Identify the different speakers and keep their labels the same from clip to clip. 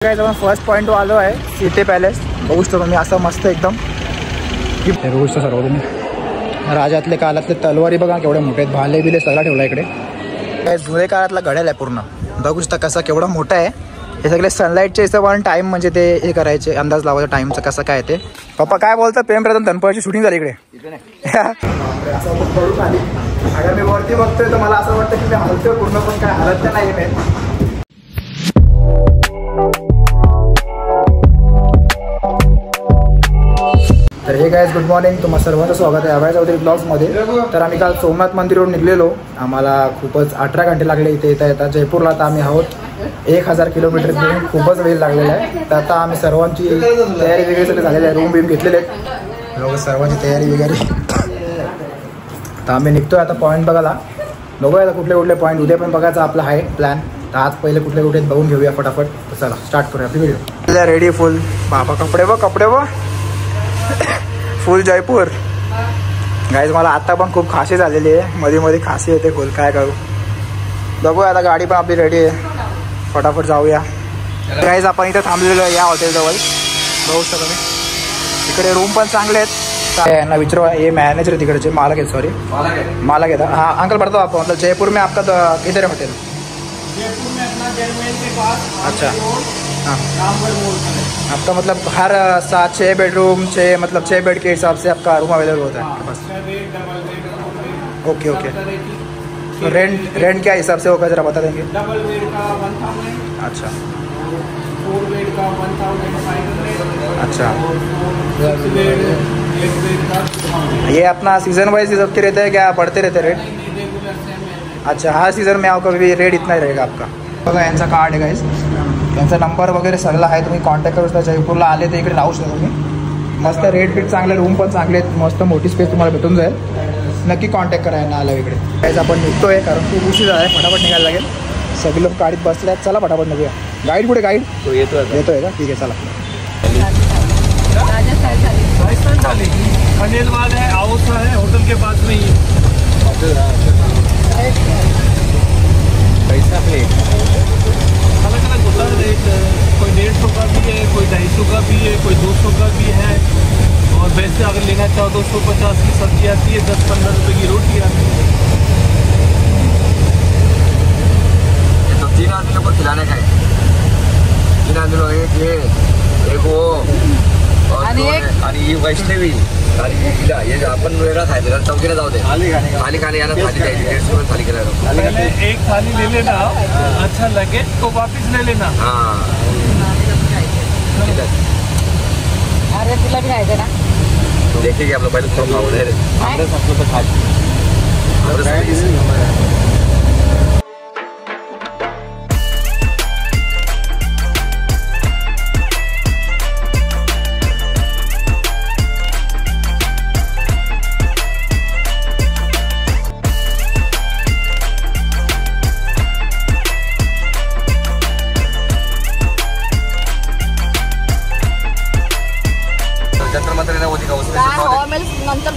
Speaker 1: आपण first point आलो आहे city palace. बघू शकतो तुम्ही असं मस्त एकदम बघू शकतो सर्व तुम्ही. राजातले काळातले तलवारी बघा केवढे मोठे आहेत. भाले बिले सगळा ठेवला इकडे. जुने काळातला घड्याळ आहे पूर्ण. बघू शकता कसा केवढा मोठा आहे. हे सगळे सनलाईटचे हिशोबाने टाइम म्हणजे ते हे करायचे अंदाज लावायचा टाइमचं कसं काय ते. पप्पा काय बोलतात प्रेम प्रथम धनपळची शूटिंग झाली इकडे. अगर मी वरती बघतोय तर मला असं वाटतं की मी हलतोय पूर्ण पण काय हलत नाही मी. तर हे गाइस गुड मॉर्निंग. तुम्हाला सर्वांचं स्वागत आहे अभय चौधरी ब्लॉग्समध्ये. तर आम्ही काल सोमनाथ मंदिरवरून निघलेलो. आम्हाला खूपच 18 घंटे लागले इथे येता. जयपूरला आता आम्ही आहोत 1000 किलोमीटर घेऊन. खूपच वेळ लागलेला आहे. तर आता आम्ही सर्वांची तयारी वगैरे सगळे झालेली आहे. रूम बीम घेतलेले आहेत लोक सर्वांची तयारी वगैरे. तर आम्ही निघतोय आता पॉईंट बघायला. बघूया आता कुठले कुठले पॉईंट. उद्या पण बघायचा आपला आहे प्लॅन. तर आज पहिले कुठले कुठे बघून घेऊया फटाफट. तर चला स्टार्ट करूया आपली व्हिडिओ. रेडी फुल बाबा कपडे व फुल जयपूर. गाईज मला आता पण खूप खासी झालेली आहे. मध्ये मध्ये खासी येते फुल. काय करू बघूया आता. गाडी पण आपली रेडी आहे. फटाफट जाऊया. गाईज आपण इथं थांबलेलो आहे या हॉटेलजवळ. बघू शकतो मी. इकडे रूम पण चांगले आहेत. यांना विचारू. ये मॅनेजर आहे तिकडचे. मालक आहेत सॉरी मालक आहेत. हाँ अंकल बढ़ता हूँ आपको. मतलब जयपुर में आपका किधर है होटल?
Speaker 2: जयपुर में अपना जयमेल के पास.
Speaker 1: अच्छा हाँ. आपका मतलब हर 7-6 बेडरूम 6 मतलब 6 बेड के हिसाब से आपका रूम अवेलेबल होता है आपके पास? Okay okay. तो रेंट क्या हिसाब से होगा जरा बता देंगे?
Speaker 2: डबल बेड का 1000.
Speaker 1: अच्छा
Speaker 2: 4 बेड का 1500.
Speaker 1: अच्छा.
Speaker 2: 6 बेड 1 बेड का.
Speaker 1: ये अपना सीजन वाइज सबके रहते हैं क्या? बढ़ते रहते रेट? अच्छा हर सीजन में आपका भी रेट इतना ही रहेगा आपका. बघा यांचा कार्ड आहे गाईज. त्यांचा नंबर वगैरे सगळं आहे. तुम्ही कॉन्टॅक्ट करू शकता. जयपूरला आले तर इकडे राहू शकता तुम्ही. मस्त रेट बीट चांगले. रूम पण चांगले आहेत. मस्त मोठी स्पेस तुम्हाला भेटून जाईल. नक्की कॉन्टॅक्ट करा यांना आलं इकडे. गाईज आपण निघतोय कारण खूप उशीर आहे. फटाफट निघायला लागेल. सगळे लोक गाडीत बसले आहेत. चला फटाफट निघूया. गाईड कुठे? गाईड येतोय का? ठीक आहे चला.
Speaker 2: राजस्थान थाली खंडेलवाल है, आउसा है, होटल के पास में ही.
Speaker 1: पैसा प्लेट
Speaker 2: अलग अलग होता है रेट. कोई 150 का भी है, कोई 250 का भी है, कोई 200 का भी है. और वैसे अगर लेना चाहो 250 की सब्जी आती है. 10-15 रुपए की रोटी आती है.
Speaker 3: तो 3 आदमी को खिलाने का है. 3 आदमी लोग एक वो आणि वैष्णवी ये आपण वेगळा खायचं. चौकीला जाऊ दे. थाली खाने याना थाली जाएगी. 150 थाली केला.
Speaker 2: पहले एक थाली ले लेना. अच्छा लगे तो वापस ले लेना.
Speaker 3: हाँ
Speaker 4: अरे तुला भी खायचं ना.
Speaker 3: देखिए आप लोग पहले थोड़ा खाओ. हमने सब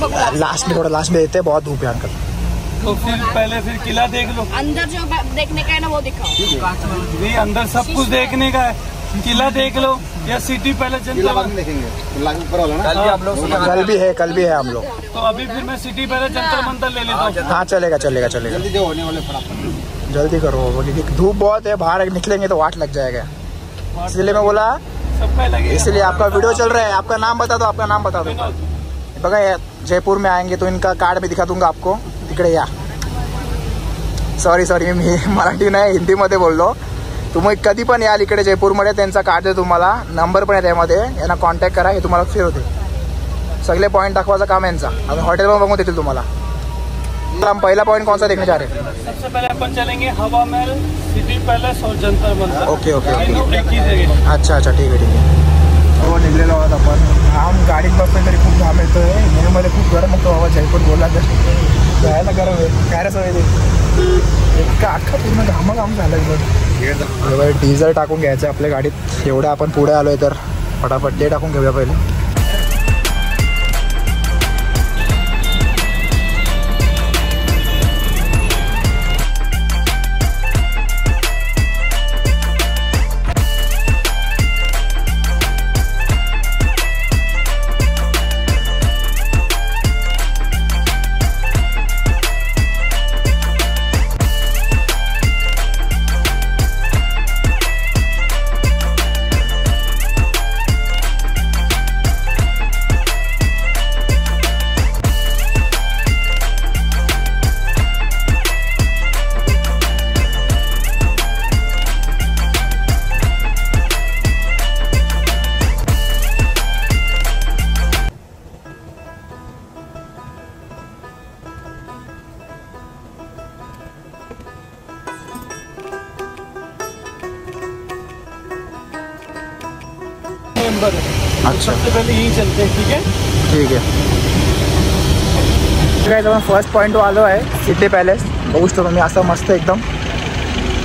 Speaker 3: तो खा
Speaker 4: लास्ट
Speaker 1: में थोड़ा लास्ट में देते हैं. बहुत धूप है अंकल.
Speaker 2: तो फिर किला देख लो.
Speaker 4: अंदर जो देखने का है ना वो दिखाओ.
Speaker 2: नहीं अंदर सब कुछ देखने का है. किला देख लो या सिटी पैलेस जनता
Speaker 3: देखेंगे.
Speaker 1: कल भी है हम लोग.
Speaker 2: तो अभी फिर मैं सिटी पैलेस जंतर मंतर ले लेता हूँ.
Speaker 1: हाँ चलेगा. जल्दी करो क्योंकि धूप बहुत है. बाहर निकलेंगे तो वाट लग जाएगा. इसलिए मैं बोला
Speaker 2: सबका लगे.
Speaker 1: इसलिए आपका वीडियो चल रहा है. आपका नाम बता दो. आपका नाम बता दो. बघा जयपूर में आएंगे तो इनका कार्ड में दिखा दूंगा आपको. तिकडे या. सॉरी मी मराठी नाही हिंदीमध्ये बोललो. तुम्ही कधी पण याल इकडे जयपूरमध्ये त्यांचा कार्ड आहे तुम्हाला. नंबर पण आहे त्यामध्ये. यांना कॉन्टॅक्ट करा. हे तुम्हाला फिरवते. सगळे पॉईंट दाखवायचं काम यांचा. आता हॉटेल पण बघून देतील तुम्हाला. हम पहला पॉइंट कौन सा देखने जा रहे हैं?
Speaker 2: सबसे पहले अपन चलेंगे हवा महल, सिटी पैलेस और जंतर मंतर.
Speaker 1: ओके
Speaker 2: एक ही जगह.
Speaker 1: अच्छा ठीक आहे. हो निघलेलो आहोत आपण. आम गाडीत बसतोय तरी खूप घाम येतोय. मध्ये खूप गरम होतो. बाबा जयपूर बोलला तर जायला गरम आहे. काय रे सवय ते अख्खा पूर्ण घाम झालं. डिझेल टाकून घ्यायचं आपल्या गाडीत. एवढं आपण पुढे आलोय तर फटाफट ते टाकून घेऊया पहिले.
Speaker 2: अंदर है।
Speaker 1: अच्छा
Speaker 2: सबसे पहले यही चलते हैं, ठीक है?
Speaker 1: ठीक आहे. काय आपण फर्स्ट पॉईंट आलो आहे सिटी पॅलेस. बघू शकतो तुम्ही असं मस्त एकदम.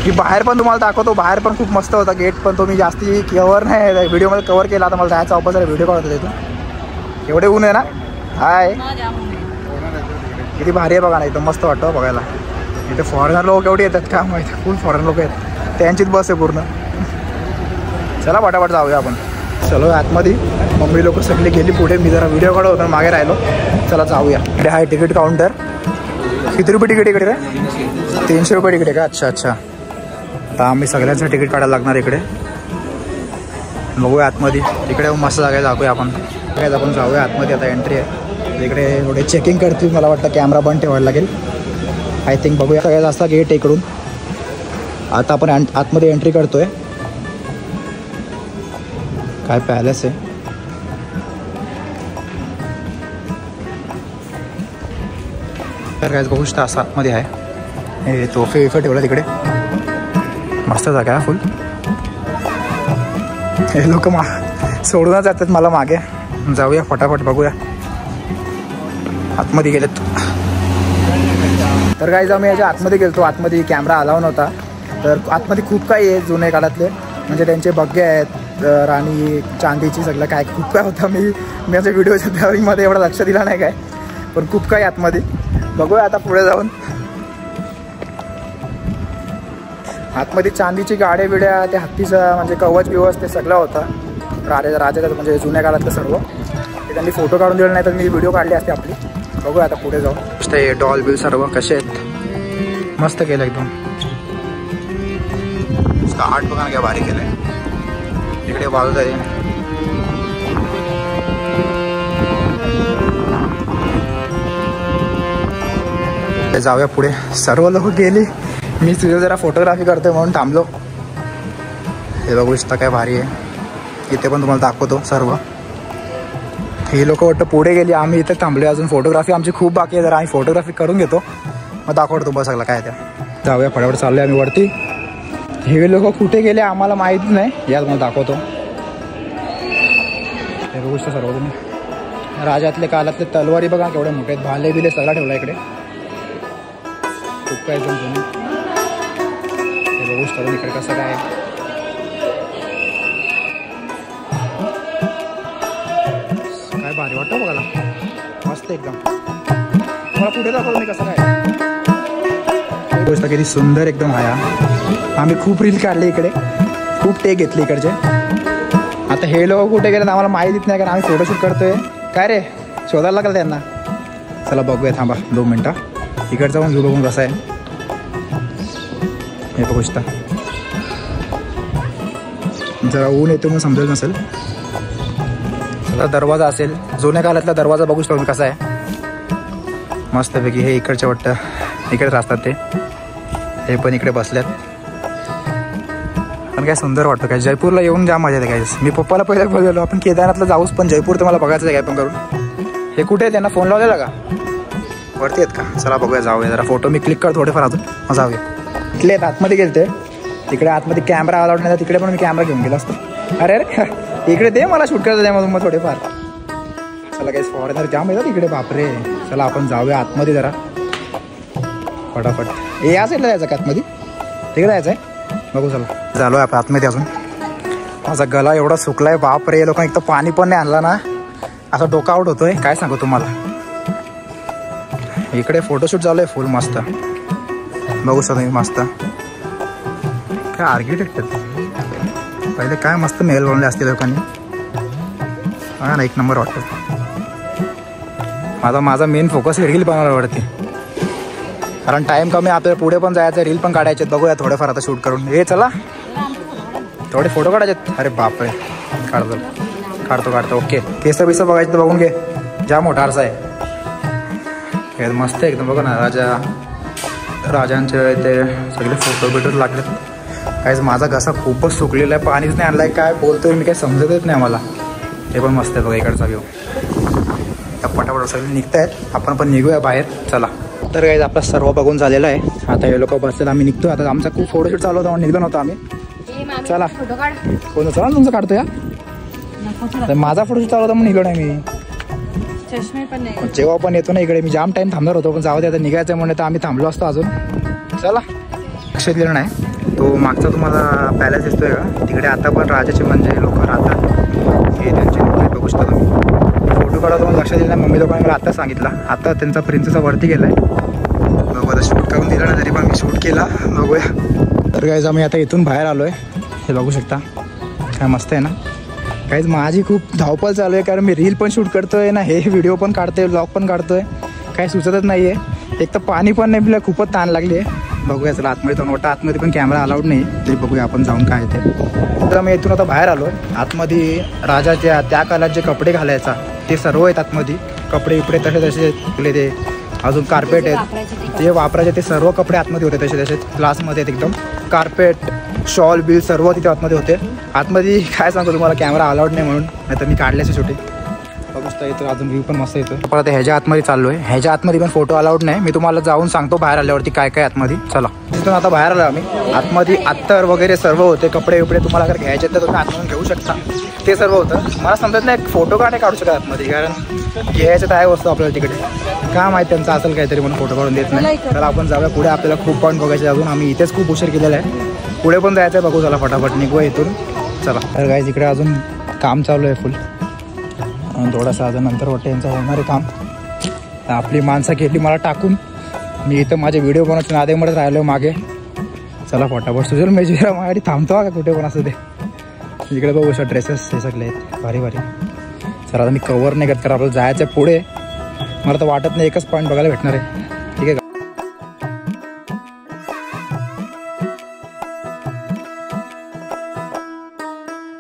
Speaker 1: मी बाहेर पण तुम्हाला दाखवतो, बाहेर पण खूप मस्त होता गेट, पण तो मी जास्ती कवर नाही व्हिडिओमध्ये कवर केला. आता मला जायचा वापस व्हिडिओ काढत होते तिथून. एवढे ऊन आहे ना. हाय किती भारी आहे बघा ना, एकदम मस्त वाटतं बघायला. इथे फॉरेनर लोक केवढे येतात का माहिती, फुल फॉरेनर लोक आहेत, त्यांचीच बस आहे पूर्ण. चला पटापट जाऊया आपण. चलो आतमध्ये. मम्मी लोक सगळे गेली पुढे, मी जरा व्हिडिओ काढत होतो मागे राहिलो. चला जाऊया. इकडे आहे तिकीट काउंटर. किती रुपये तिकीट इकडे? 300 रुपये तिकीट आहे का? अच्छा अच्छा. आता आम्ही सगळ्यांचं तिकीट काढायला लागणार इकडे. बघूया आतमध्ये. इकडे मस्त जागा दाखवूया आपण. काय आपण जाऊया आतमध्ये. आता एंट्री आहे इकडे. एवढे चेकिंग करतील, मला वाटतं कॅमेरा बंद ठेवायला लागेल आय थिंक. बघूया सगळ्यात जास्त गेट इकडून. आता आपण आतमध्ये एंट्री करतोय. काय पॅलेस आहे. तर काय बघू शकता असं आतमध्ये आहे. हे तोफे विफे ठेवलं तिकडे. मस्त जागा आहे फुल. हे लोक सोडूनच जातात मला मागे. जाऊया फटाफट बघूया. आतमध्ये गेलेत. तर काय आम्ही याच्या आतमध्ये गेलतो. आतमध्ये कॅमेरा अलाव नव्हता. तर आतमध्ये खूप काही आहे जुने काळातले, म्हणजे त्यांचे बग्गे आहेत, राणी चांदीची सगळं काय खूप काय होतं. मी माझ्या व्हिडिओच्या ड्रायव्हिंगमध्ये एवढं लक्ष दिला नाही काय, पण खूप काही आतमध्ये. बघूया आता पुढे जाऊन. आतमध्ये चांदीची गाड्या बिड्या, ते हत्तीचं म्हणजे कवच बिवच ते सगळं होतं. राजाचं म्हणजे जुन्या काळातलं सर्व. ते त्यांनी फोटो काढून दिले नाही तर मी व्हिडिओ काढली असते आपली. बघूया आता पुढे जाऊन. ते डॉल बिल सर्व कसे आहेत, मस्त केलं एकदम. आर्ट बघा ना, काय भारी केलं आहे. इकडे बाजूला आहे. जाऊया पुढे. सर्व लोक गेली, मी तुझे जरा फोटोग्राफी करतोय म्हणून थांबलो. हे बघू शकता काय भारी आहे. इथे पण तुम्हाला दाखवतो सर्व. ही लोक वाटतं पुढे गेली, आम्ही इथे थांबलो. अजून फोटोग्राफी आमची खूप बाकी आहे, जरा आम्ही फोटोग्राफी करून घेतो, मग दाखवतो तुम्हाला सगळं काय त्या. जाऊया फटाफट. चाललोय आम्ही वरती. हे लोक कुठे गेले आम्हाला माहिती नाही, या तुम्हाला दाखवतो. हे बघू शकता सर्व तुम्ही. राजातले काळातले तलवारी बघा केवढे मोठे आहेत. भाले बिले सगळा ठेवला इकडे. खूप काय एकदम जुने. हे बघू शकता इकडे कसं काय. काय भारी वाटतं बघायला, मस्त एकदम. मला पुढे दाखवतो मी कसं काय. गोष्ट किती सुंदर एकदम आहे. आम्ही खूप रील काढले इकडे, खूप टेक घेतले इकडचे. आता हे लोक कुठे गेले आम्हाला माहितीच नाही, कारण आम्ही फोटोशूट करतोय. काय रे शोधायला लागेल त्यांना. चला बघूया, थांबा 2 मिनटं. इकडचा पण व्ह्यू बघून कसा आहे हे बघू शकता. जरा ऊन येतो मग समजेल नसेल. चला दरवाजा असेल, जुन्या काळातला दरवाजा बघू शकतो कसा आहे मस्तपैकी. हे इकडचे वाटतं इकडेच असतात ते. हे पण इकडे बसल्यात. पण काय सुंदर वाटतं. काय जयपूरला येऊन जा मजा येते. काय मी पप्पाला पहिला बोललो आपण केदारनाथला जाऊच, पण जयपूर तर मला बघायचं आहे काय पण करून. हे कुठे आहे, त्यांना फोन लावलेला का? वरती आहेत का? चला बघूया, जाऊया. जरा फोटो मी क्लिक करतो थोडेफार अजून, मग जाऊया. इथले आहेत आतमध्ये गेलते. तिकडे आतमध्ये कॅमेरा अलाउड नाही, तिकडे पण मी कॅमेरा घेऊन गेलो असतो. अरे अरे इकडे दे मला शूट करता त्यामधून मग थोडेफार. चला काही फॉरेनर जाम येतात इकडे, बापरे. चला आपण जाऊया आतमध्ये जरा फटाफट. हे या साईडला जायचं का आतमध्ये? तिकडे जायचं आहे. बघू चला. झालो आहे आपण आतमध्ये. अजून माझा गला एवढा सुकला आहे बापरे. लोकांनी एक तर पाणी पण नाही आणला ना, असा डोका आउट होतोय काय सांगू तुम्हाला. इकडे फोटोशूट चालू आहे फुल मस्त. बघू शकता तुम्ही मस्त. काय आर्किटेक्ट पहिले काय मस्त मेल बनवले असतील लोकांनी. हा ना, एक नंबर वाटतं. माझा मेन फोकस रील बनवायला आवडते, कारण टाइम कमी. आपल्याला पुढे पण जायचं, रील पण काढायचे. बघूया थोडेफार आता शूट करून. हे चला थोडे फोटो काढायचे. अरे बापरे, काढतो. ओके. केस बिस बघायचं तर बघून घे, ज्या मोठा आरसा आहे. हे मस्त एकदम. बघा ना, राजांचे ते सगळे फोटो बिटो लागलेत. काहीच माझा घसा खूपच सुकलेला आहे, पाणीच नाही आणलाय. काय बोलतोय मी, काय समजतच नाही मला. हे पण मस्त आहे बघा इकडचा व्ह्यू. त्या पटापट सगळे निघत आहेत, आपण पण निघूया बाहेर. चला. तर काही आपला सर्व बघून झालेलं आहे. आता हे लोक बसलेलं, आम्ही निघतो. आता आमचा खूप फोटोशूट चालू होता, निघलो नव्हतं आम्ही. चला कोण चला तुमचं काढतो या. तर माझा फोटोशूट चालू होता म्हणून निघलो नाही मी.
Speaker 4: चष्मे पण नाही.
Speaker 1: जेव्हा पण येतो ना इकडे मी जाम टाइम थांबणार होतो, पण जाऊ दे आता निघायचं म्हणून तर आम्ही थांबलो असतो अजून. चला लक्ष दिलं नाही. तो मागचा तुम्हाला पॅलेस दिसतोय का, तिकडे आता पण राजाचे म्हणजे लोक राहतात. हे त्यांचे नोकरी बघू शकता तुम्ही. फोटो काढा तुम्हाला लक्ष दिलं नाही. मम्मी लोकांनी मला आत्ता सांगितलं, आता त्यांचा प्रिन्सेस वरती गेलाय. बघू आता शूट करून दिलं ना, तरी पण मी शूट केला. बघूया. तर गाईज आम्ही आता इथून बाहेर आलोय. हे बघू शकता काय मस्त आहे ना. काहीच माझी खूप धावपळ चालू आहे, कारण मी रील पण शूट करतोय ना, हे व्हिडिओ पण काढतोय, व्लॉग पण काढतोय. काही सुचतच नाही आहे. एक तर पाणी पण नाही पिलं, खूपच ताण लागली आहे. बघूया चला आतमध्ये जाऊन. वाटतं आतमध्ये पण कॅमेरा अलाउड नाही, तरी बघूया आपण जाऊन काय ते. तर मी इथून आता बाहेर आलो. आतमध्ये राजाच्या त्या काळात जे कपडे घालायचा ते सर्व आहेत आतमध्ये. कपडे इकडे तसे तसे तुले ते अजून कार्पेट आहेत जे वापरायचे, ते सर्व कपडे आतमध्ये होते तसे तसे ग्लासमध्ये आहेत एकदम. कार्पेट शॉल बिल सर्व तिथे आतमध्ये होते. आतमध्ये काय सांगतो तुम्हाला, कॅमेरा अलाउड नाही म्हणून, नाही तर मी काढल्याचे छोटे. बघू शकता इथं अजून व्ह्यू पण मस्त येतो. पण आता ह्याच्या आतमध्ये चाललो आहे. ह्याच्या आतमध्ये पण फोटो अलाउड नाही. मी तुम्हाला जाऊन सांगतो बाहेर आल्यावरती काय काय आतमध्ये. चला तिथून आता बाहेर आलो आम्ही. आतमध्ये अत्तर वगैरे सर्व होते. कपडे वपडे तुम्हाला अगर घ्यायचे तर तुम्ही आतमधून घेऊ शकता. ते सर्व होतं. मला समजत नाही फोटो का नाही काढू शकत आतमध्ये, कारण घ्यायचं तर आहे वस्तू आपल्याला तिकडे. का माहिती त्यांचं असेल काहीतरी म्हणून फोटो काढून देत नाही. तर आपण जाऊया पुढे. आपल्याला खूप पॉईंट बघायचे अजून. आम्ही इथेच खूप उशीर केलेला आहे. पुढे पण जायचं आहे. बघू चला फटाफट निघूया इथून. चला तर गाईज इकडे अजून काम चालू आहे फुल. थोडासा अजून नंतर वाटतं यांचं होणार आहे काम. आपली माणसं केली मला टाकून. मी इथं माझे व्हिडिओ बनवतो नादेमध्येच राहिलो मागे. चला फटाफट सोशल मीडिया माझ्यासाठी थांबतो का कुठे पण असं ते. इकडे बघू शकता ड्रेसेस हे सगळे आहेत भारी भारी. चला आता मी कवर नाही करत, कारण आपल्याला जायचं आहे पुढे. मला तर वाटत नाही एकच पॉईंट बघायला भेटणार आहे. ठीक आहे का.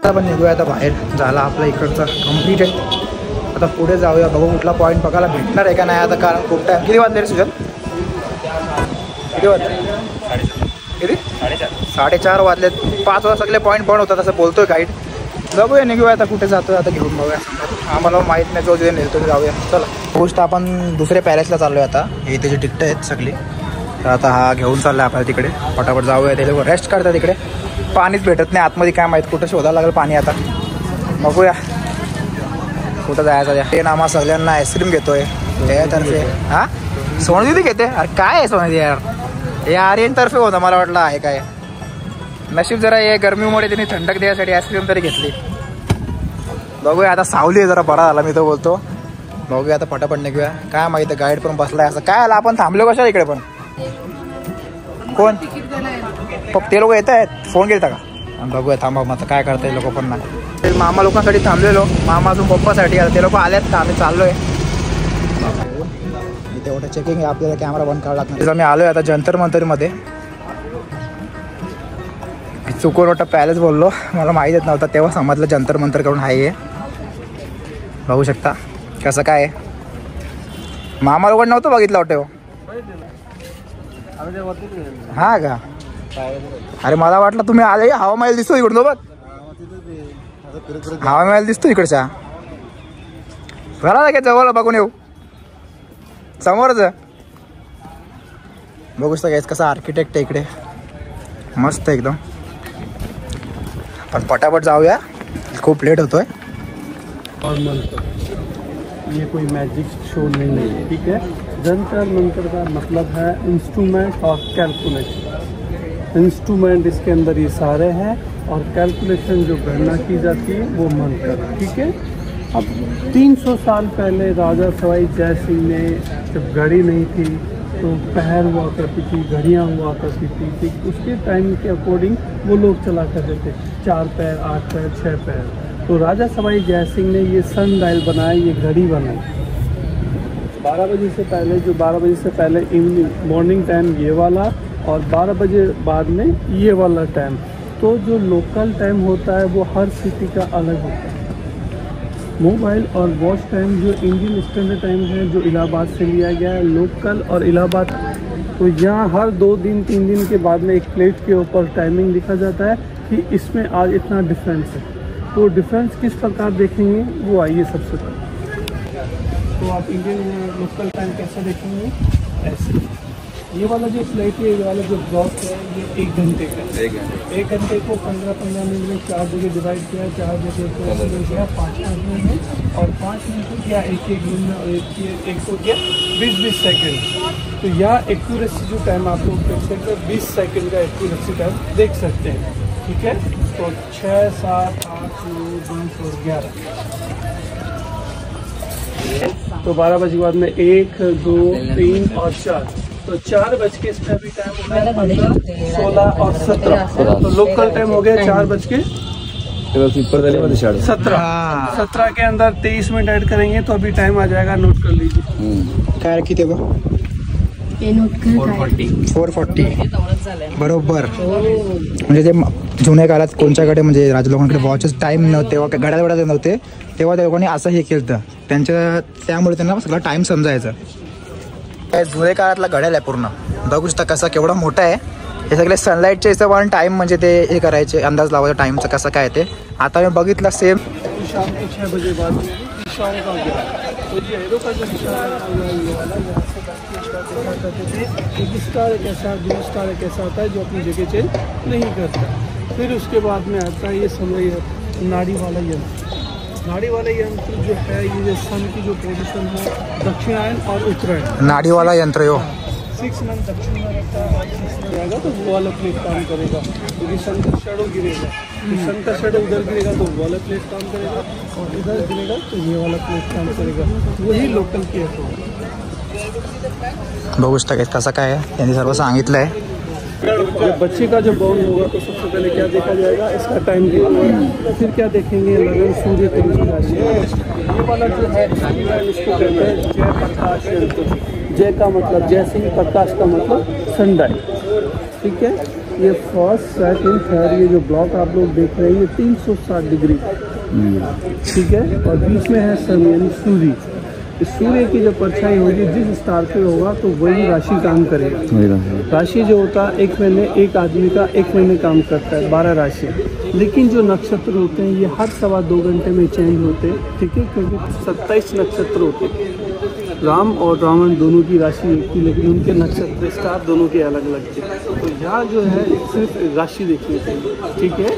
Speaker 1: आपण निघूया आता बाहेर. झाला आपला इकडचा कम्प्लीट आहे. आता पुढे जाऊया, बघू कुठला पॉईंट बघायला भेटणार आहे का नाही आता, कारण खूप टाईम. किती वाजले रे सुजल? किती वाजले? किती? 4:30 वाजलेत. 5 वाजता सगळे पॉईंट बंद होतात असं बोलतोय गाईड. बघूया निघूया आता कुठे जातोय आता घेऊन बघूया. आम्हाला माहीत नाही, जो जे नेतो जाऊया. चला गोष्ट आपण दुसऱ्या पॅलेसला चाललो आहे आता. हे त्याची तिकटं आहेत सगळी. तर आता हा घेऊन चालला आपल्याला तिकडे. फटाफट जाऊया. ते लोक रेस्ट करतात तिकडे. पाणीच भेटत नाही आतमध्ये, काय माहीत कुठं शोधायला लागेल पाणी आता. बघूया कुठं जायचं. ते नामा सगळ्यांना आईस्क्रीम घेतोय त्यातर्फे. हां सोनदीदी घेते. अरे काय आहे सोनदीदी यार, हे आर्यनतर्फे होतं. मला वाटलं आहे काय. नशीब जरा हे गरमीमुळे त्यांनी थंडक द्यायसाठी आईस्क्रीम तरी घेतली. बघूया आता. सावली आहे जरा, बरा झाला मी तो बोलतो. बघूया आता फटाफट निघूया. काय माहिती गाईड पण बसलाय असं. काय आला आपण थांबलो कशा इकडे पण. कोण ते लोक येत आहेत. फोन केला का. बघूया थांबा मग आता काय करताय लोक पण नाही. मामा लोकांसाठी थांबलेलो. मामा अजून पप्पासाठी. आता ते लोक आलेत तर आम्ही चाललोय. तेवढं चेकिंग आहे आपल्याला. कॅमेरा बंद करावा लागणार. आम्ही आलोय आता जंतर मंतरमध्ये. चुकून वाटतं पॅलेस बोललो, मला माहीतच नव्हतं. तेव्हा समजलं जंतर मंतर करून आहे. बघू शकता कसं काय आहे. मामा लोकांना नव्हतं बघितलं वाटतं. हा का. अरे मला वाटलं तुम्ही आले. हवा महल दिसतो इकडून. बघ हवा महल दिसतो इकडच्या. घरा लागे जवळ बघून येऊ. समोरच बघू शकता कसं आर्किटेक्ट आहे इकडे. मस्त एकदम. पण पटापट जाऊया, खूप लेट होतोय.
Speaker 2: और मंत्र, ये कोई मैजिक शो नहीं है. ठीक है. जंतर मंतर का मतलब है इंस्ट्रूमेंट और कैलकुलेशन. इंस्ट्रूमेंट इसके अंदर ये सारे हैं और कैलकुलेशन जो गणना की जाती है वो मंत्र. ठीक है. अब 300 साल पहले राजा सवाई जय सिंह ने, जब घड़ी नहीं थी तो पहर हुआ करती थी, घड़ियाँ हुआ करती थी. ठीक. उसके टाइम के अकॉर्डिंग वो लोग चला करते थे. 4 पैर, 8 पैर, 6 पैर. तो राजा सवाई जय सिंह ने ये सन डायल बनाया, ये घड़ी बनाई. 12 बजे से पहले, जो 12 बजे से पहले इवनिंग मॉर्निंग टाइम ये वाला, और 12 बजे बाद में ये वाला टाइम. तो जो लोकल टाइम होता है वो हर सिटी का अलग होता है. मोबाइल और वॉच टाइम जो इंडियन स्टैंडर्ड टाइम है, जो इलाहाबाद से लिया गया है, लोकल और इलाहाबाद. तो यहाँ हर 2 दिन 3 दिन के बाद में एक प्लेट के ऊपर टाइमिंग लिखा जाता है कि इसमें आज इतना डिफरेंस है. तो डिफरेंस किस प्रकार देखेंगे वो आइए सबसे पहले. तो आप इंडियन लोकल टाइम कैसे देखेंगे. ऐसे ये वाला जो फ्लाइट है, ये वाला जो ब्लॉक है, ये 1 घंटे का है। 1 घंटे को 15-15 मिनट में 4 जगह डिवाइड किया, 4 जगह को किया 5-5 मिनट में, और 5 मिनट को किया 1-1 मिनट में, और एक को किया 20-20 सेकेंड। तो यहाँ एक्यूरेसी जो टाइम आप लोग देख सकते हैं, 20 सेकेंड का एक्यूरेसी टाइम देख सकते हैं। ठीक है, तो 6, 7, 8, 9, 10 और 11। तो 12 बजे के बाद में 1, 2, 3 और 4, तो 4 बज के इसमें अभी टाइम हो गया 15, 16 और 17। तो लोकल टाइम हो गया 4 बज के 17 के अंदर 23 मिनट ऐड करेंगे तो अभी टाइम आ जाएगा, नोट कर लीजिए।
Speaker 1: काय किती बघ 440 बरोबर। म्हणजे ते जुन्या काळात कोणच्याकडे म्हणजे राजा लोकांकडे वॉचेस टाइम नव्हते तेव्हा, घड्याळ नव्हते तेव्हा त्या लोकांनी असं हे केलं त्यांच्या, त्यामुळे त्यांना सगळा टाइम समजायचं। जुन्या काळातला घड्याळ आहे पूर्ण, बघू शकता कसा केवढा मोठा आहे। हे सगळे सनलाईटच्या हिशोबाने टाइम म्हणजे ते हे करायचे, अंदाज लावायचा टाइमचा कसं काय ते। आता मी बघितलं सेम
Speaker 2: शाम के 6 बजे बाद शाम का गिरा, तो ये एरो का जो निशान एक स्टार एक ऐसा, 2 स्टार एक ऐसा आता है जो अपनी जगह चेंज नहीं करता। फिर उसके बाद में आता है ये समय नाड़ी वाला यंत्र। नाड़ी वाला यंत्र जो है, ये सन की जो पोजीशन है दक्षिणायन और उत्तरायण,
Speaker 1: नाड़ी वाला यंत्र हो
Speaker 2: 6 मंथ दक्षिण में रहता है, 6 में जाएगा तो वो वाला प्लेट काम करेगा, क्योंकि सन का शेडो गिरेगा, सन का शेडो उधर गिरेगा तो वो वाला प्लेट काम करेगा, और इधर गिरेगा तो ये वाला प्लेट काम करेगा। वही लोकल की है।
Speaker 1: बघू शकता कसं काय आहे, त्यांनी सर्व सांगितलं आहे।
Speaker 2: जब बच्चे का जो बॉर्न होगा तो सबसे पहले क्या देखा जाएगा, इसका टाइम दिया होगा, फिर क्या देखेंगे लगन सूर्य की राशि। ये वाला जो है इसको कहते हैं जय प्रकाश यंत्र। जय का मतलब जय सिंह, प्रकाश का मतलब सनराइज। ठीक है, ये फर्स्ट, सेकंड, थर्ड, ये जो ब्लॉक आप लोग देख रहे हैं ये 360 डिग्री। ठीक है, और बीच में है सन यानी सूर्य। इस सूर्य की जब परछाई होगी जिस स्टार पे होगा तो वही राशि काम करेगा। राशि जो होता है एक महीने, एक आदमी का 1 महीने काम करता है, 12 राशि। लेकिन जो नक्षत्र होते हैं ये हर 2.25 घंटे में चेंज होते हैं। ठीक है, क्योंकि 27 नक्षत्र होते हैं। राम और रावण दोनों की राशि एक थी, लेकिन उनके नक्षत्र स्टार दोनों के अलग अलग थे। तो यहाँ जो है सिर्फ राशि देखनी चाहिए। ठीक है,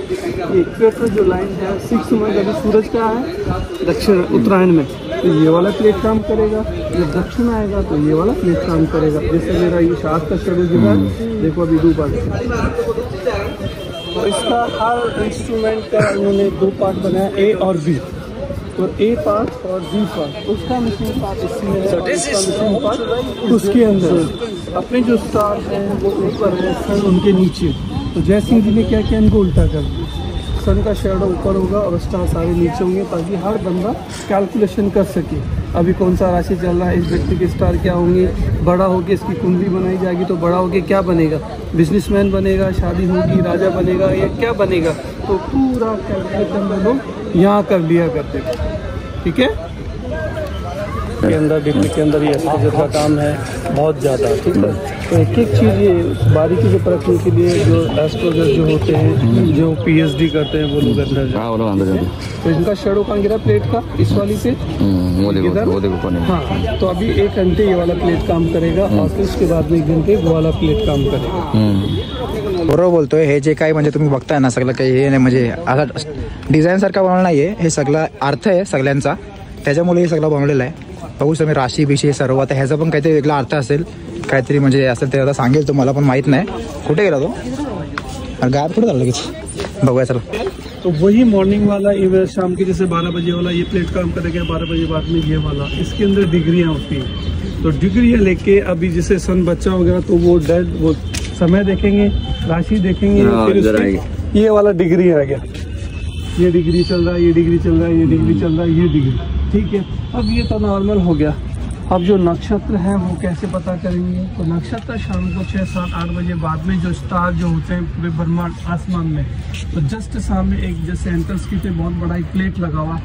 Speaker 2: ये इक्वेटर जो लाइन है 6 मंथ अभी सूरज का है दक्षिण उत्तरायण में, तो ये वाला प्लेट काम करेगा। जब दक्षिण आएगा तो ये वाला प्लेट काम करेगा। जैसे मेरा ये शाद का शेडो गिरा, देखो अभी 2 पार्ट। तो इसका हर इंस्ट्रूमेंट का उन्होंने 2 पार्ट बनाया, ए और बी। तो ए पार्ट और बी पार्ट, उसका मशीन पार्ट इसमें है, मशीन पार्ट उसके अंदर। अपने जो स्टार हैं वो ऊपर है, सन उनके नीचे। तो जय सिंह जी ने क्या किया, इनको उल्टा कर दिया। सन का शेडो ऊपर होगा और स्टार सारे नीचे होंगे, ताकि हर बंदा कैलकुलेशन कर सके अभी कौन सा राशि चल रहा है, इस व्यक्ति के स्टार क्या होंगे। बड़ा होकर इसकी कुंडली बनाई जाएगी तो बड़ा होकर क्या बनेगा, बिजनेसमैन बनेगा, शादी होगी, राजा बनेगा, या क्या बनेगा। तो पूरा कैलकुलेशन में लोग यहाँ कर लिया करते थे। ठीक है, के अंदर डिग्री के अंदर ये एस्ट्रोलॉजर का काम है बहुत ज़्यादा। ठीक है, तो एक एक चीज़ ये बारीकी से परखने के लिए जो एस्ट्रोलॉजर जो होते हैं, जो PhD करते हैं, वो लोग अंदर जाते हैं। तो इनका शेडो कहाँ गिरा प्लेट का, इस वाली पे। हाँ, तो अभी 1 घंटे ये वाला प्लेट काम करेगा, और फिर उसके बाद में 1 घंटे वो वाला प्लेट काम करेगा।
Speaker 1: बरोबर बोलतोय। हे जे काही म्हणजे तुम्ही बघताय ना, सगळं काही हे नाही म्हणजे आता डिझाईन सारखा बनवलं नाहीये, हे सगळा अर्थ आहे सगळ्यांचा, त्याच्यामुळे हे सगळं बनवलेलं आहे। बघू तुम्ही राशी बिशी सर्व, आता ह्याचा पण काहीतरी वेगळा अर्थ असेल, काहीतरी म्हणजे असेल ते आता सांगेल तो, मला पण माहित नाही कुठे गेला तो, गायब कुठे झाला लगेच, बघूया चला।
Speaker 2: तो वही मॉर्निंग वाला ये शाम के जैसे 12 बजे वाला ये प्लेट काम करेगा, 12 बजे बाद में ये वाला, इसके अंदर डिग्रियाँ होती हैं। तो डिग्रियाँ लेके अभी जैसे सन बच्चा वगैरह तो वो डेट वो समय देखेंगे, राशि देखेंगे, फिर उसके ये वाला डिग्री आ गया, ये डिग्री चल रहा है, ये डिग्री चल रहा है, ये डिग्री चल रहा है, ये डिग्री। ठीक है, अब ये तो नॉर्मल हो गया। अब जो नक्षत्र है वो कैसे पता करेंगे, तो नक्षत्र शाम को 6, 7, 8 बजे बाद में जो स्टार जो होते हैं पूरे ब्रह्मांड आसमान में, तो जस्ट सामने एक जैसे एंटर्स की पे बहुत बड़ा एक प्लेट लगा हुआ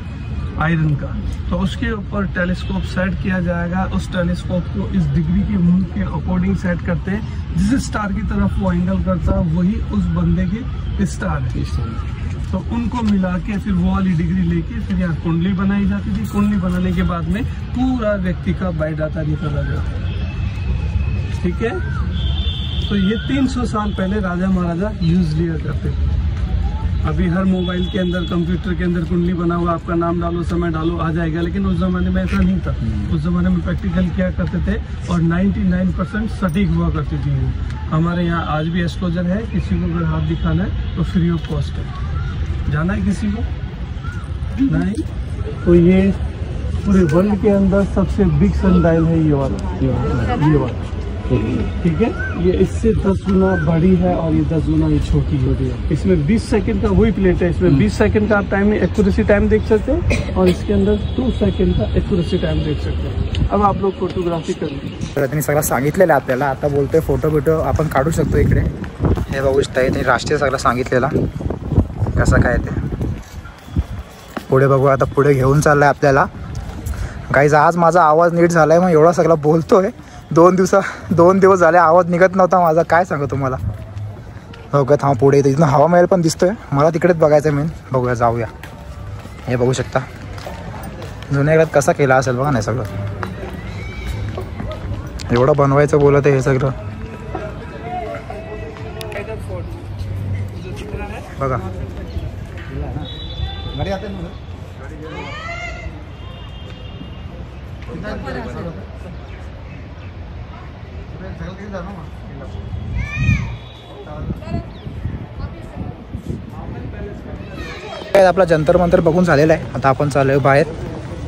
Speaker 2: आयरन का, तो उसके ऊपर टेलीस्कोप सेट किया जाएगा। उस टेलीस्कोप को इस डिग्री के मुंह के अकॉर्डिंग सेट करते हैं, जिस स्टार की तरफ वो एंगल करता है वही उस बंदे के स्टार है। तो उनको मिला के फिर वो वाली डिग्री लेके फिर यहाँ कुंडली बनाई जाती थी। कुंडली बनाने के बाद में पूरा व्यक्ति का बायोडाटा निकला जाता है। ठीक है, तो ये 300 साल पहले राजा महाराजा यूज लिया करते थे। अभी हर मोबाइल के अंदर, कंप्यूटर के अंदर कुंडली बना हुआ, आपका नाम डालो, समय डालो, आ जाएगा। लेकिन उस जमाने में ऐसा नहीं था। उस जमाने में प्रैक्टिकल किया करते थे और 99% सटीक हुआ करती थी। हमारे यहाँ आज भी एस्ट्रोलजर है, किसी को अगर हाथ दिखाना है तो फ्री ऑफ कॉस्ट है। जाना है किसी को? नहीं। तो ये पूरे वर्ल्ड के अंदर सबसे बिग सनडायल है ये वाला। ठीक है, ये इससे 10 गुना बड़ी है और ये 10 गुना ये छोटी है। इसमें 20 सेकंड का वही प्लेट है। इसमें 20 सेकंड का आप टाइम एक्यूरेसी टाइम देख सकते हैं और इसके अंदर 2 सेकंड का एक्यूरेसी टाइम देख सकते हैं। अब आप लोग फोटोग्राफी कर लीजिए।
Speaker 1: तर त्यांनी सगळं सांगितलेलं आहे आपल्याला। आता बोलतोय फोटो बिटो आपण काढू शकतो इकडे। हे बघू शकता, त्यांनी राष्ट्रीय सगळं सांगितलेला कसं काय ते। पुढे बघू, आता पुढे घेऊन चाललाय आपल्याला। गाईज आज माझा आवाज नीट झालाय, मग एवढा सगळा बोलतोय। 2 दिवस झाले आवाज निघत नव्हता माझा, काय सांगू तुम्हाला। बघा थांब, पुढे तिथून हवा महल पण दिसतोय मला, तिकडेच बघायचं मेन। बघूया, जाऊया। हे बघू शकता जुन्या काळात कसा केला असेल बघा नाही सगळं। एवढं बनवायचं बोलत आहे हे सगळं बघा। आपला जंतर मंतर बघून झालेला आहे। आता आपण चालूया बाहेर,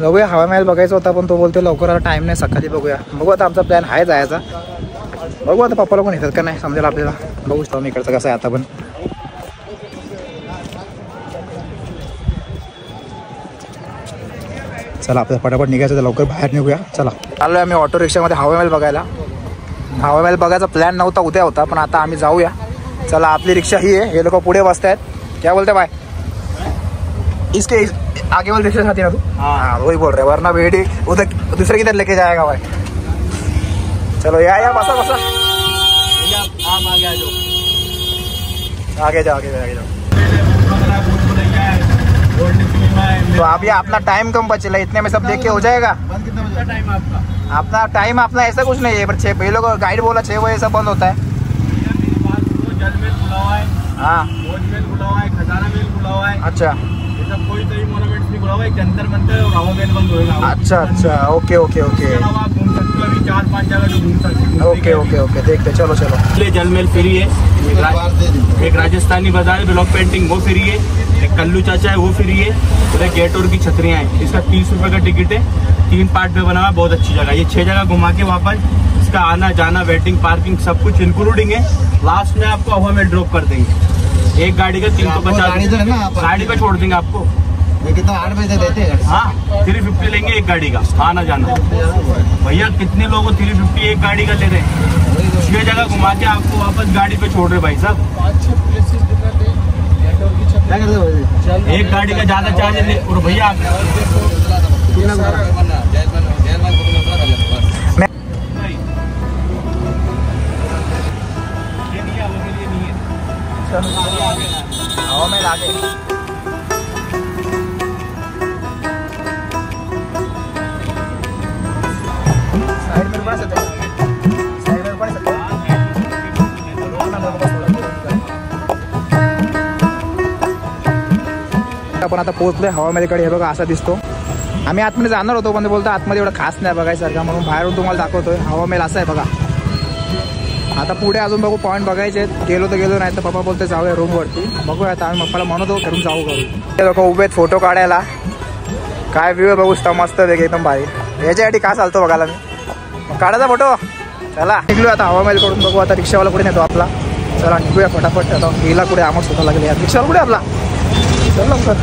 Speaker 1: जाऊया। हवा महल बघायचा होता पण तो बोलतोय लवकर आता टाइम नाही, सकाळी बघूया। बघू आता, आमचा प्लॅन आहे जायचा। बघू आता पप्पाला पण येतात का नाही समजेल आपल्याला। बघू शकतो मी इकडचं कसं आहे आता पण। चला आपल्याला पटापट निघायचं तर लवकर बाहेर निघूया। चला चाललोय आम्ही ऑटो रिक्षामध्ये हवा महल बघायला। हवा महल बघायचा प्लॅन नव्हता, उद्या होता, पण आता आम्ही जाऊया। चला आपली रिक्षा ही आहे, हे लोक पुढे बसतायत। क्या बोलते भाई, इसके आगे वाले रिक्शा साथी ना तू? हाँ वही बोल रहे, वरना बेटी उधर दूसरे किधर लेके जाएगा भाई। चलो या बसा बसा, आगे जाओ आगे जाओ आगे जाओ। तो अभी अपना टाइम कम बचेला, इतने में सब देख के हो जाएगा।
Speaker 2: टाइम आपका?
Speaker 1: अपना टाइम अपना ऐसा कुछ नहीं है, पर 6 ये लोग गाइड बोला 6 बजे सब बंद होता है।
Speaker 2: जजमेंट खुला हुआ है,
Speaker 1: हाँ
Speaker 2: खुला हुआ है, खजाना मेल खुला हुआ है।
Speaker 1: अच्छा,
Speaker 2: सब कोई तरी मोनूमेंट्स नहीं खुला हुआ है, जंतर मंतर और हवा महल बंद होएगा।
Speaker 1: अच्छा अच्छा, ओके ओके ओके
Speaker 2: आप घूम सकते हो, अभी 4-5 जगह जो घूम सकते हो।
Speaker 1: ओके ओके ओके, देखते चलो चलो।
Speaker 2: जल महल फ्री है, एक राजस्थानी बाजार ब्लॉक पेंटिंग वो फ्री है, एक कल्लू चाचा है वो फ्री है, और गेट और की छतरियाँ हैं। इसका 30 रुपये का टिकट है, 3 पार्ट में बना हुआ, बहुत अच्छी जगह। ये 6 जगह घुमा के वापस इसका आना जाना, वेटिंग, पार्किंग सब कुछ इंक्लूडिंग है। लास्ट में आपको हवा में ड्रॉप कर देंगे। एक गाड़ी का 350 गाड़ी पे छोड़ देंगे आपको।
Speaker 3: कितना 8 बजे देते हैं?
Speaker 2: हाँ 350 लेंगे एक गाड़ी का आना जाना। भैया कितने लोग 350 एक गाड़ी का ले रहे हैं? 6 जगह घुमा के आपको वापस गाड़ी पे छोड़ रहे भाई साहब। एक गाड़ी का ज्यादा चार्ज नहीं। और भैया
Speaker 1: हवा महल आगे। साइड में बना सकते हैं, साइड में बना सकते हैं। आपण आता पोहोचलोय हवा महलकडे। हे बघा असा दिसतो। आम्ही आतमध्ये जाणार होतो पण बोलतो आतमध्ये एवढं खास नाही बघायसारखं, म्हणून बाहेरून तुम्हाला दाखवतोय। हवा महल असा आहे बघा। आता पुढे अजून बघू पॉईंट बघायचे आहेत। गेलो तर गेलो, नाही तर पप्पा बोलते जाऊया रूमवरती। बघूया आता, आम्ही पप्पाला म्हणतो करून जाऊ करू। ते लोक उभे आहेत फोटो काढायला। काय व्ह्यू आहे बघू शकता, मस्त वेग एकदम भारी। याच्यासाठी का चालतो बघायला मी, मग काढायचा फोटो। चला निघलो आता हवा महल कडून। बघू आता रिक्षावाला कुठे नेतो आपला। चला निघूया फटाफट। आता गेला कुठे, आम्हाला स्वतः लागले यार। रिक्षावाला कुठे आपला? चल लवकर,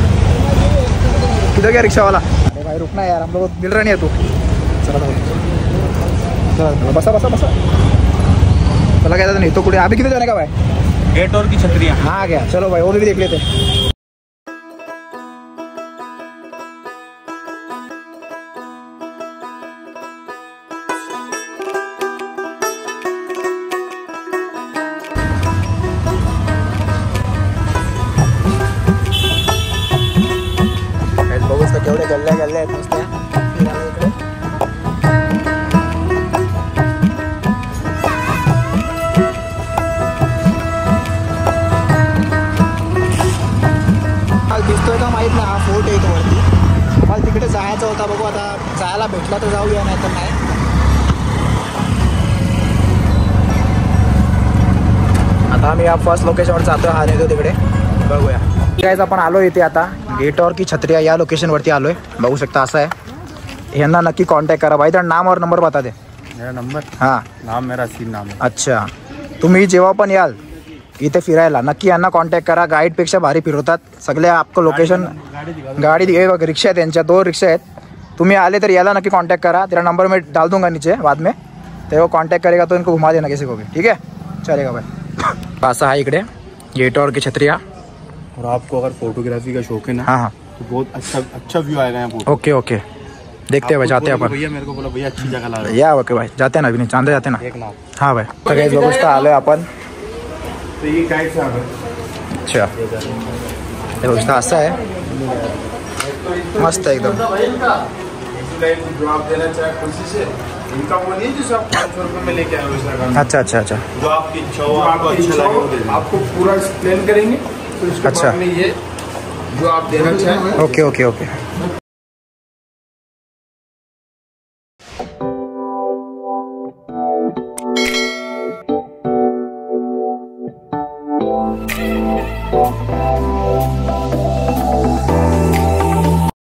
Speaker 1: किधर गया रिक्शा वाला? अरे भाई रुकना यार, हम लोग मिल रहा नहीं है तू। चला चला बसा बसा बसा। चला क्या नहीं तो कुछ अभी किधर जाने का भाई?
Speaker 2: गेट और की छतरियाँ।
Speaker 1: हाँ आ गया, चलो भाई और भी देख लेते। केवढे गल्ल्या गल्ल्या आहेत नुसत्या फिरायला इकडे। तिकडे जायचं होता, बघू आता जायला भेटला तर जाऊया, नाही तर नाही. आता आम्ही या फर्स्ट लोकेशनवर जातो, हा नेतो तिकडे, बघूया. गाइस आपण आलो इथे आता गेटवर की छत्रिया या लोकेशनवरती आलोय, बघू शकता असं आहे. यांना नक्की कॉन्टॅक्ट करा भाई. तर नाम और नंबर बता दे.
Speaker 5: मेरा नंबर,
Speaker 1: हां
Speaker 5: नाम मेरा सीन नाम है.
Speaker 1: अच्छा, तुम्ही जेव्हा पण याल इथे फिरायला नक्की यांना कॉन्टॅक्ट करा. गाईडपेक्षा भारी फिरवतात सगळे. आपको लोकेशन गाड़ी रिक्शा है, त्यांच्या 2 रिक्षा आहेत. तुम्ही आले तर याला नक्की कॉन्टॅक्ट करा. तेरा नंबर मैं डाल दूंगा नीचे बाद में, तो वो कॉन्टॅक्ट करेगा तो इनको घुमा देना किसी को भी, ठीक है. चलेगा भाई. असं आहे इकडे गेटवर की छत्रिया.
Speaker 5: और आपको अगर फोटोग्राफी का शौक है ना,
Speaker 1: हाँ हाँ
Speaker 5: तो बहुत अच्छा व्यू आएगा यहाँ फोटो.
Speaker 1: ओके ओके, देखते हैं भाई, जाते हैं अपन.
Speaker 5: भैया मेरे को बोला भैया अच्छी जगह ला रहे
Speaker 1: या ओके भाई, जाते हैं ना अभी, चांदे जाते ना.
Speaker 5: एक नाम.
Speaker 1: हाँ भाई. तर गाइस बघू शकता आलोय आपण.
Speaker 5: तो ये गाइड से आ गए.
Speaker 1: अच्छा, हे बघू शकता असं आहे, मस्त आहे एकदम.
Speaker 5: जो आप देना चाहे खुशी से, इनका वो नहीं जिसे आप 500 रुपये में लेके आए हो इस लगा.
Speaker 1: अच्छा अच्छा अच्छा.
Speaker 5: जो आपकी इच्छा हो, आपको अच्छा लगे वो दे देना.
Speaker 2: आपको पूरा एक्सप्लेन करेंगे, फिर उसके
Speaker 1: अच्छा.
Speaker 2: बाद में ये जो आप देना चाहें.
Speaker 1: Okay okay okay.